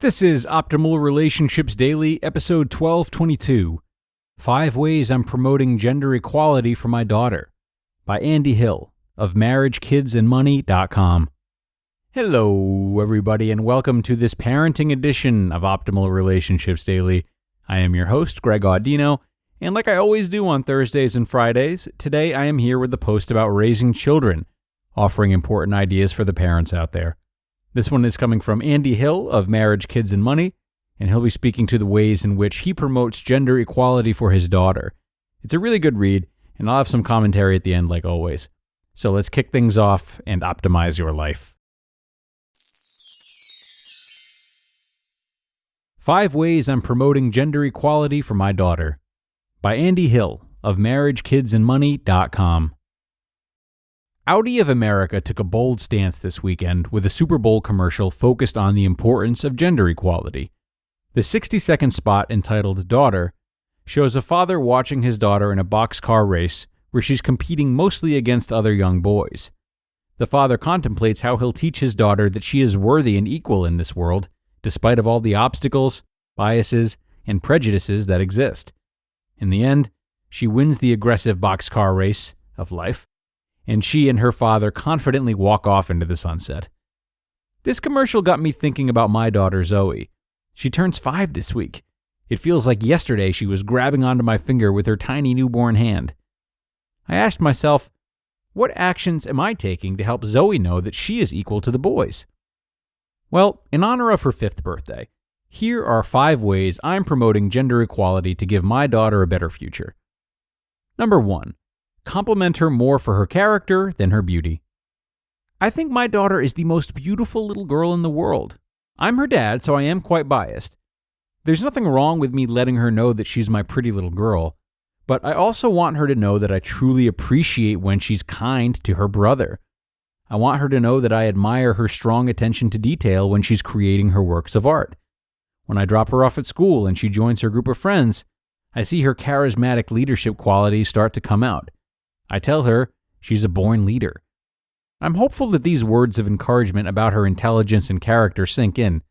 This is Optimal Relationships Daily, episode 1222, 5 Ways I'm Promoting Gender Equality for My Daughter, by Andy Hill of MarriageKidsAndMoney.com. Hello, everybody, and welcome to this parenting edition of Optimal Relationships Daily. I am your host, Greg Audino, and like I always do on Thursdays and Fridays, today I am here with a post about raising children, offering important ideas for the parents out there. This one is coming from Andy Hill of Marriage, Kids, and Money, and he'll be speaking to the ways in which he promotes gender equality for his daughter. It's a really good read, and I'll have some commentary at the end like always. So let's kick things off and optimize your life. 5 Ways I'm Promoting Gender Equality for My Daughter, by Andy Hill of MarriageKidsAndMoney.com. Audi of America took a bold stance this weekend with a Super Bowl commercial focused on the importance of gender equality. The 60-second spot entitled Daughter shows a father watching his daughter in a boxcar race where she's competing mostly against other young boys. The father contemplates how he'll teach his daughter that she is worthy and equal in this world, despite of all the obstacles, biases, and prejudices that exist. In the end, she wins the aggressive boxcar race of life, and she and her father confidently walk off into the sunset. This commercial got me thinking about my daughter Zoe. She turns 5 this week. It feels like yesterday she was grabbing onto my finger with her tiny newborn hand. I asked myself, what actions am I taking to help Zoe know that she is equal to the boys? Well, in honor of her 5th birthday, here are 5 ways I'm promoting gender equality to give my daughter a better future. Number 1. Compliment her more for her character than her beauty. I think my daughter is the most beautiful little girl in the world. I'm her dad, so I am quite biased. There's nothing wrong with me letting her know that she's my pretty little girl, but I also want her to know that I truly appreciate when she's kind to her brother. I want her to know that I admire her strong attention to detail when she's creating her works of art. When I drop her off at school and she joins her group of friends, I see her charismatic leadership qualities start to come out. I tell her she's a born leader. I'm hopeful that these words of encouragement about her intelligence and character sink in,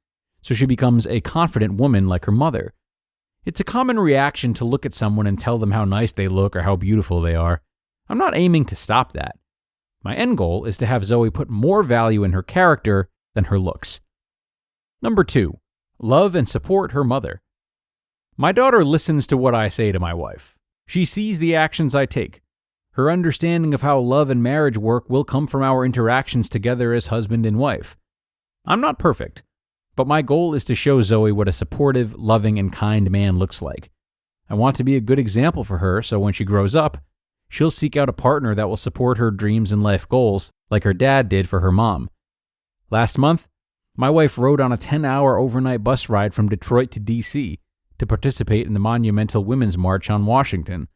so she becomes a confident woman like her mother. It's a common reaction to look at someone and tell them how nice they look or how beautiful they are. I'm not aiming to stop that. My end goal is to have Zoe put more value in her character than her looks. Number 2, love and support her mother. My daughter listens to what I say to my wife. She sees the actions I take. Her understanding of how love and marriage work will come from our interactions together as husband and wife. I'm not perfect, but my goal is to show Zoe what a supportive, loving, and kind man looks like. I want to be a good example for her so when she grows up, she'll seek out a partner that will support her dreams and life goals like her dad did for her mom. Last month, my wife rode on a 10-hour overnight bus ride from Detroit to D.C. to participate in the monumental Women's March on Washington.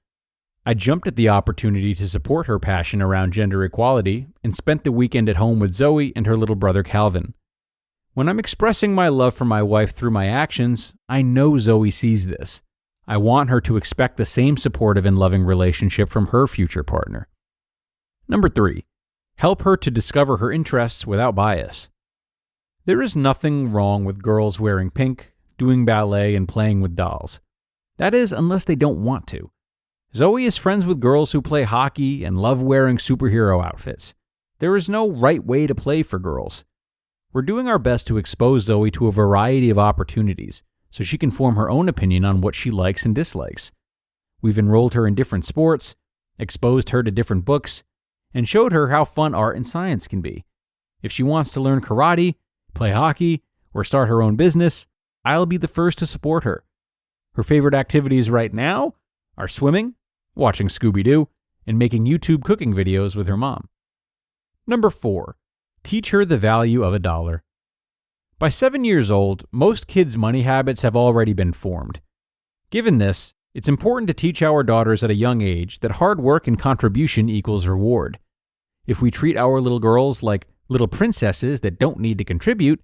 I jumped at the opportunity to support her passion around gender equality and spent the weekend at home with Zoe and her little brother Calvin. When I'm expressing my love for my wife through my actions, I know Zoe sees this. I want her to expect the same supportive and loving relationship from her future partner. Number 3, help her to discover her interests without bias. There is nothing wrong with girls wearing pink, doing ballet, and playing with dolls. That is, unless they don't want to. Zoe is friends with girls who play hockey and love wearing superhero outfits. There is no right way to play for girls. We're doing our best to expose Zoe to a variety of opportunities so she can form her own opinion on what she likes and dislikes. We've enrolled her in different sports, exposed her to different books, and showed her how fun art and science can be. If she wants to learn karate, play hockey, or start her own business, I'll be the first to support her. Her favorite activities right now are swimming, watching Scooby-Doo, and making YouTube cooking videos with her mom. Number 4, teach her the value of $1. By 7 years old, most kids' money habits have already been formed. Given this, it's important to teach our daughters at a young age that hard work and contribution equals reward. If we treat our little girls like little princesses that don't need to contribute,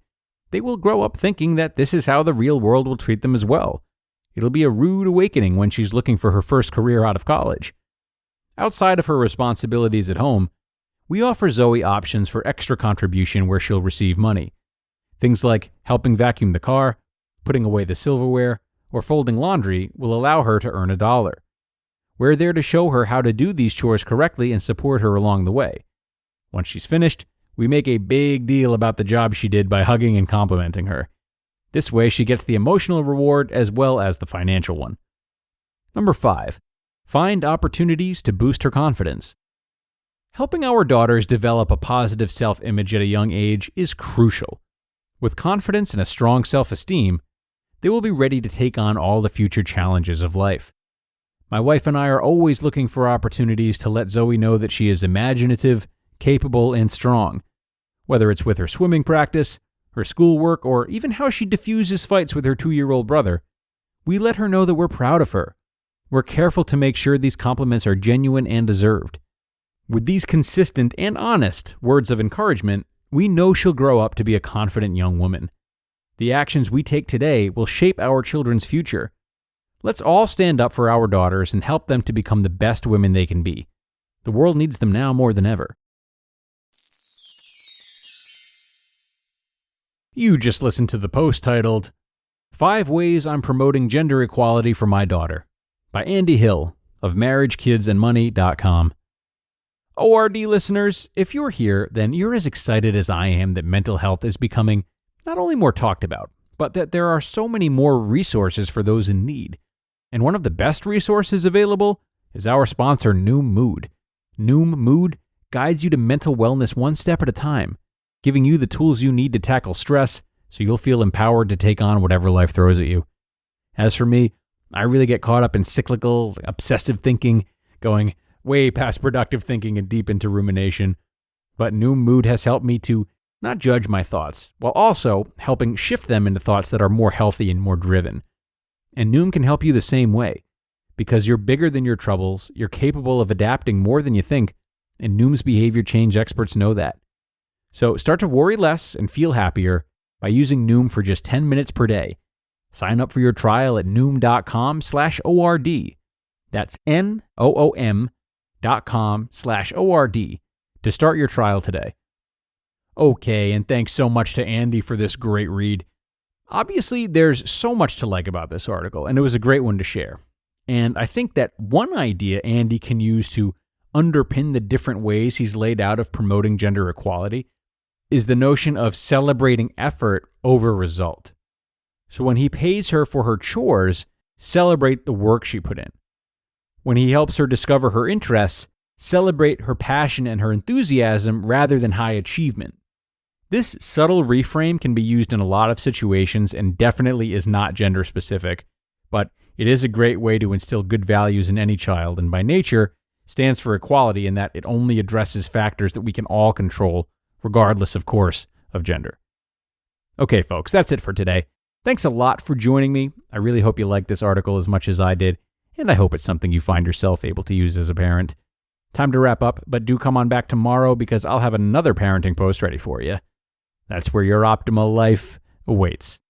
they will grow up thinking that this is how the real world will treat them as well. It'll be a rude awakening when she's looking for her first career out of college. Outside of her responsibilities at home, we offer Zoe options for extra contribution where she'll receive money. Things like helping vacuum the car, putting away the silverware, or folding laundry will allow her to earn $1. We're there to show her how to do these chores correctly and support her along the way. Once she's finished, we make a big deal about the job she did by hugging and complimenting her. This way, she gets the emotional reward as well as the financial one. Number 5. Find opportunities to boost her confidence. Helping our daughters develop a positive self-image at a young age is crucial. With confidence and a strong self-esteem, they will be ready to take on all the future challenges of life. My wife and I are always looking for opportunities to let Zoe know that she is imaginative, capable, and strong. Whether it's with her swimming practice, her schoolwork, or even how she diffuses fights with her 2-year-old brother, we let her know that we're proud of her. We're careful to make sure these compliments are genuine and deserved. With these consistent and honest words of encouragement, we know she'll grow up to be a confident young woman. The actions we take today will shape our children's future. Let's all stand up for our daughters and help them to become the best women they can be. The world needs them now more than ever. You just listened to the post titled, 5 Ways I'm Promoting Gender Equality for My Daughter, by Andy Hill of MarriageKidsAndMoney.com. ORD listeners, if you're here, then you're as excited as I am that mental health is becoming not only more talked about, but that there are so many more resources for those in need. And one of the best resources available is our sponsor, Noom Mood. Noom Mood guides you to mental wellness one step at a time, giving you the tools you need to tackle stress so you'll feel empowered to take on whatever life throws at you. As for me, I really get caught up in cyclical, obsessive thinking, going way past productive thinking and deep into rumination. But Noom Mood has helped me to not judge my thoughts, while also helping shift them into thoughts that are more healthy and more driven. And Noom can help you the same way, because you're bigger than your troubles, you're capable of adapting more than you think, and Noom's behavior change experts know that. So start to worry less and feel happier by using Noom for just 10 minutes per day. Sign up for your trial at Noom.com/ORD. That's NOOM.com/ORD to start your trial today. Okay, and thanks so much to Andy for this great read. Obviously, there's so much to like about this article, and it was a great one to share. And I think that one idea Andy can use to underpin the different ways he's laid out of promoting gender equality is the notion of celebrating effort over result. So when he pays her for her chores, celebrate the work she put in. When he helps her discover her interests, celebrate her passion and her enthusiasm rather than high achievement. This subtle reframe can be used in a lot of situations and definitely is not gender specific, but it is a great way to instill good values in any child, and by nature stands for equality in that it only addresses factors that we can all control, regardless, of course, of gender. Okay, folks, that's it for today. Thanks a lot for joining me. I really hope you liked this article as much as I did, and I hope it's something you find yourself able to use as a parent. Time to wrap up, but do come on back tomorrow because I'll have another parenting post ready for you. That's where your optimal life awaits.